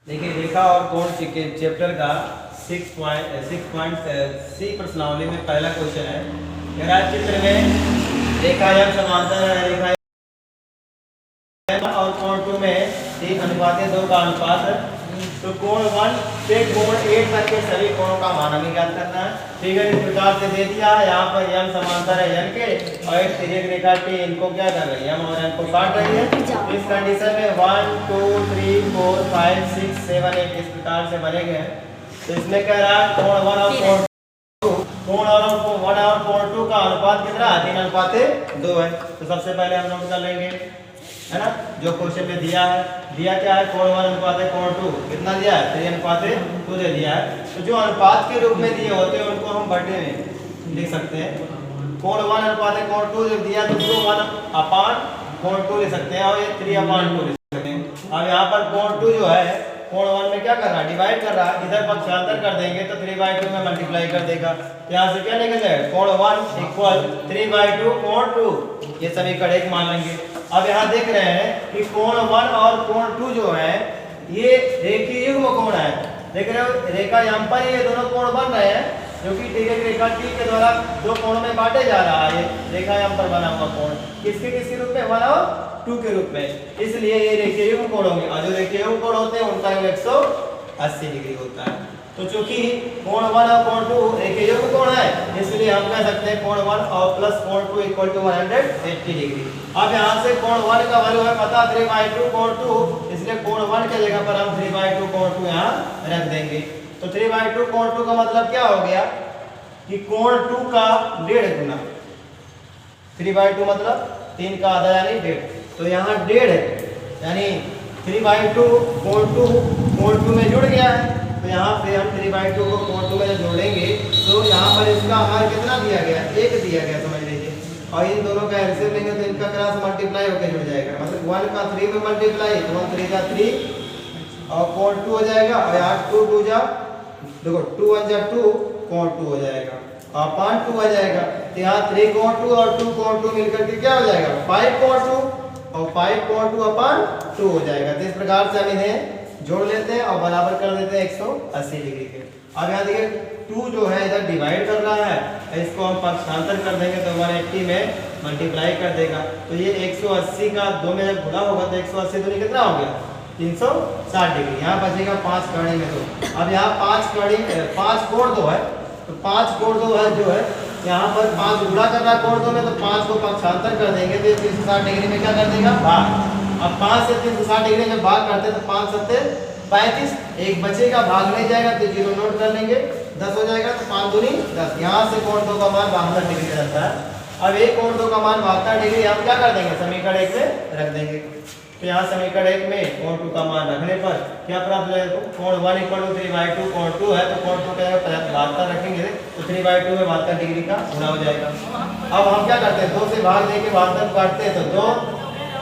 देखिए रेखा और कोण के चैप्टर का 6.6 प्रश्नावली में पहला क्वेश्चन है। कह रहा है चित्र में रेखा एम समांतर है, रेखा और कोण 2 में 3:2 का अनुपात। तो कोण 1 से कोण 8 तक के सभी कोणों का मान हमें ज्ञात करना है। ठीक है, इस प्रकार से दे दिया है। यहाँ पर एम समांतर है एन के और एक तिर्यक रेखा टी इनको क्या कर रही है, एम और एन को काट रही है। इस कंडीशन में 1 2 3 4 5 6 7 8 इस प्रकार से बनेंगे। तो इसमें कह रहा है कोण 1 और कोण 2, कोण और 1 और कोण 2 का अनुपात कितना है, 3:2 है। तो सबसे पहले हम नोट कर लेंगे, है ना, जो क्वेश्चन में दिया है। दिया क्या है, कोण 1 अनुपात कोण 2 कितना दिया है, 3:2 दे दिया है। तो जो अनुपात के रूप में दिए होते हैं उनको हम बटे में लिख सकते हैं। कोण 1 अनुपात कोण 2 जब दिया तो 1/कोण 2 ले सकते हैं और ये 3/2 ले सकते हैं। अब यहाँ पर कोण 2 जो है कोण 1 में क्या कर रहा है, डिवाइड कर रहा है। इधर पक्षांतर कर देंगे तो 3/2 में मल्टीप्लाई कर देगा। यहाँ से क्या निकल जाएगा, कोण 1 इक्वल 3/2 कोण 2, ये समीकरण एक मान लेंगे। अब यहाँ देख रहे हैं कि कोण 1 और कोण 2 जो है ये रेखीय युग्म कोण है। देख रहे हो रेखा यहाँ पर ये दोनों कोण बन रहे हैं जो कि तिर्यक रेखा टी के द्वारा दो कोणों में बांटे जा रहा है। रेखा यहाँ पर बना हुआ कोण किसके रूप में, 1 और 2 के रूप में, इसलिए ये रेखीय युग्म कोण होंगे। और जो रेखीय युग्म कोण होते हैं उनका योग 180 डिग्री होता है। तो चूंकि कोण 1 और कोण 2 रेखीय युग्म कोण है इसलिए हम कह सकते हैं कोण 1 और प्लस कोण 2 इक्वल टू 180 डिग्री। अब यहाँ से कोण 1 का वैल्यू है पता 3/2 कोण 2, इसलिए कोण 1 की जगह पर हम 3/2 कोण 2 यहाँ रख देंगे। तो 3/2 कोण 2 का मतलब क्या हो गया कि कोण 2 का 1.5 गुना, 3/2 मतलब 3 का आधा यानी 1.5। तो यहाँ 1.5 है यानी 3/2 कोण 2 में जुड़ गया है। तो यहाँ से हम 3/2 को कोण 2 में जोड़ेंगे तो यहाँ पर इसका आकार कितना दिया गया, 1 दिया गया समझ लीजिए। और इन दोनों का एलसीएम लेंगे तो इनका क्रॉस मल्टीप्लाई होकर जुड़ जाएगा, मतलब 1 का 3 में मल्टीप्लाई तो 1 3 का 3 और कोण 2 हो जाएगा। और यहाँ 2 2 जा देखो 2 1 जा 2 कोण 2 हो जाएगा और 5 2 आ जाएगा। तो यहाँ 3 कोण 2 और 2 कोण 2 मिलकर के क्या हो जाएगा, 5 कोण 2 और 5 कोण 2/2 हो जाएगा। तो इस प्रकार से हम इन्हें जोड़ लेते हैं और बराबर कर देते हैं 180 डिग्री के। अब यहाँ देखिए 2 जो है इधर डिवाइड कर रहा है, इसको हम पक्षांतर कर देंगे तो 180 में मल्टीप्लाई कर देगा। तो ये 180 का 2 में जब गुणा होगा तो 180 दूनी कितना हो गया, 360 डिग्री। यहाँ बचेगा 5 कड़ी में 2। अब यहाँ 5 कोण 2 है तो 5 कोण 2 है जो है यहाँ पर 5 गुणा कर रहा है कोण 2 में, तो 5 को पक्षांतर कर देंगे तो 360 डिग्री में क्या कर देगा, भाग। अब 5 से 360 डिग्री में भाग करते हैं तो 5 7 35, एक बचेगा भाग नहीं जाएगा तो 0 नोट कर लेंगे, 10 हो जाएगा। तो 5 दूनी 10, यहाँ से कोण 2 का मान 72 डिग्री रहता है। अब एक कोण 2 का मान 72 डिग्री हम क्या कर देंगे, समीकरण 1 में रख देंगे। तो यहाँ समीकरण 1 में कोण 2 का मान रखने पर क्या प्राप्त हो जाएगा, कोण 1 इक्वल टू 3/2 कोण 2 है तो कोण 2 का 72 रखेंगे तो 3/2 में 72 डिग्री का गुणा हो जाएगा। अब हम क्या करते हैं, 2 से भाग देके 72 काटते हैं तो 2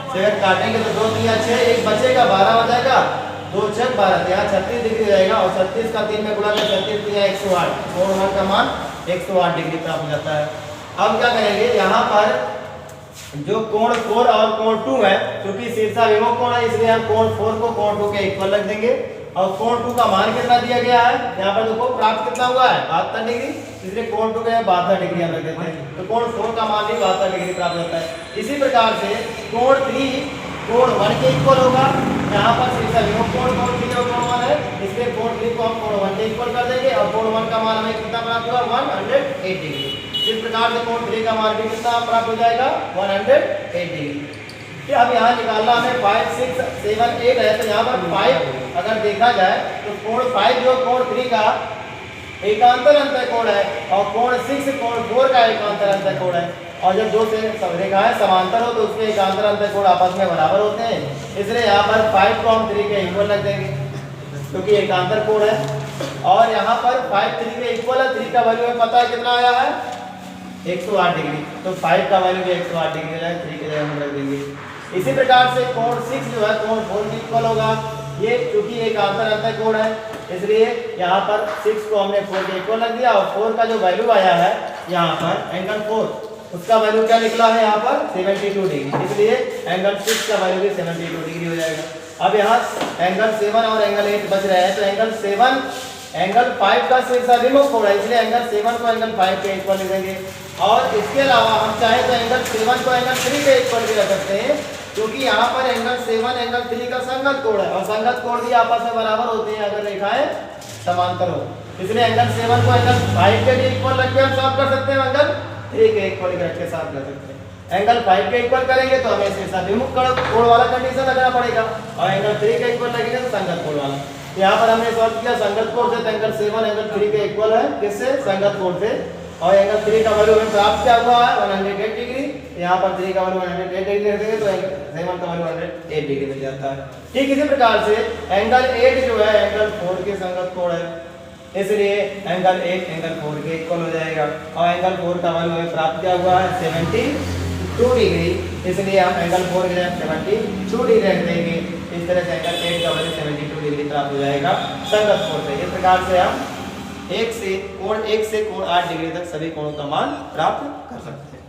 से अगर काटेंगे तो 2 3 6, एक बचेगा 12 हो जाएगा, 2 6 12, यहाँ 36 डिग्री रहेगा और 36 का 3 में गुणा कर 36 3 108, कोण 1 का मान 108 डिग्री प्राप्त हो जाता है। अब क्या करेंगे, यहाँ पर जो कोण 4 और कोण 2 है क्योंकि शीर्षाभिमुख कोण है इसलिए हम कोण 4 को कोण 2 के इक्वल रख देंगे। और कोण 2 का मान कितना दिया गया है, यहाँ पर देखो प्राप्त कितना हुआ है, 72 डिग्री, इसलिए कोण 2 का 72 डिग्री हम रख देते हैं। तो कोण 4 का मान भी 72 डिग्री प्राप्त होता है। इसी प्रकार से कोण 3 कोण 1 के इक्वल होगा। यहाँ पर शीर्षाभिमुख कोण 3 और कोण 1 है इसलिए कोण 3 को हम कोण 1 के इक्वल कर देंगे और कोण 1 का मान हमें कितना प्राप्त होगा, 108 डिग्री। इस प्रकार से कोण 3 का मान भी कितना प्राप्त हो जाएगा, 108 डिग्री। अब यहाँ निकालना हमें 5 6 7 8 है तो यहाँ पर 5 अगर देखा जाए तो कोण 5 जो कोण 3 का एकांतर अंतःकोण है और कोण 6 कोण 4 का एकांतर अंतःकोण है। और जब दो से रेखाएं समांतर हो तो उसमें एकांतर अंतःकोण आपस में बराबर होते हैं, इसलिए यहाँ पर 5 को हम 3 के इक्वल रख देंगे क्योंकि एकांतर कोण है। और यहाँ पर 5 3 के इक्वल है, 3 का वैल्यू हमें पता है कितना आया है, 108 डिग्री। तो 5 का वैल्यू भी 108 डिग्री है, 3 की जगह हम रख देंगे। इसी प्रकार से कोण 6 जो है कोण 4 के इक्वल होगा। ये क्योंकि एकांतर अंतःकोण है इसलिए यहाँ पर 6 को हमने 4 के इक्वल रख दिया और 4 का जो वैल्यू आया है यहाँ पर एंगल 4 उसका वैल्यू क्या निकला है यहाँ पर 72 डिग्री, इसलिए एंगल 6 का वैल्यू भी 72 डिग्री हो जाएगा। अब यहाँ एंगल 7 और एंगल 8 बच रहे हैं, तो एंगल 7 एंगल 5 का शीर्ष अभिमुख कोण है, इसलिए एंगल 7 को एंगल 5 के इक्वल लिखेंगे। और इसके अलावा हम चाहे तो एंगल 7 को एंगल 3 के इक्वल भी रख सकते हैं, क्योंकि यहाँ पर एंगल 7 एंगल 3 का संगत कोण है, और संगत कोण भी आपस में बराबर होते हैं अगर रेखाएं समांतर हो। इसलिए एंगल 7 को एंगल 5 के भी इक्वल रख के हम सॉल्व कर सकते हैं, एंगल 3 के इक्वल रख के सॉल्व कर सकते हैं। एंगल 5 के इक्वल करेंगे तो हमें शीर्ष अभिमुख कोण वाला कंडीशन लगाना पड़ेगा, और एंगल 3 के इक्वल लगेगा तो संगत कोण वाला। यहाँ पर हमने सॉल्व किया संगत कोण से, तो एंगल 7 एंगल 3 के इक्वल है, किससे? संगत कोण से। और एंगल 3 का वैल्यू हमें प्राप्त क्या हुआ है? 108 डिग्री। यहाँ पर 3 का वैल्यू 108 डिग्री रख देंगे तो एंगल 7 का वैल्यू 108 डिग्री मिल जाता है। ठीक इसी प्रकार से एंगल 8 जो है एंगल 4 के संगत कोण है, इसलिए एंगल 8 एंगल 4 के इक्वल हो जाएगा। और एंगल 4 का वैल्यू हमें प्राप्त क्या हुआ है? 72 डिग्री, इसलिए हम एंगल 4 के लिए 72 डिग्री रख देंगे। इस तरह से एंगल 8 का वैल्यू 72 डिग्री प्राप्त हो जाएगा संगत कोण से। इस प्रकार से हम 1 से कोण 8 डिग्री तक सभी कोणों का मान प्राप्त कर सकते हैं।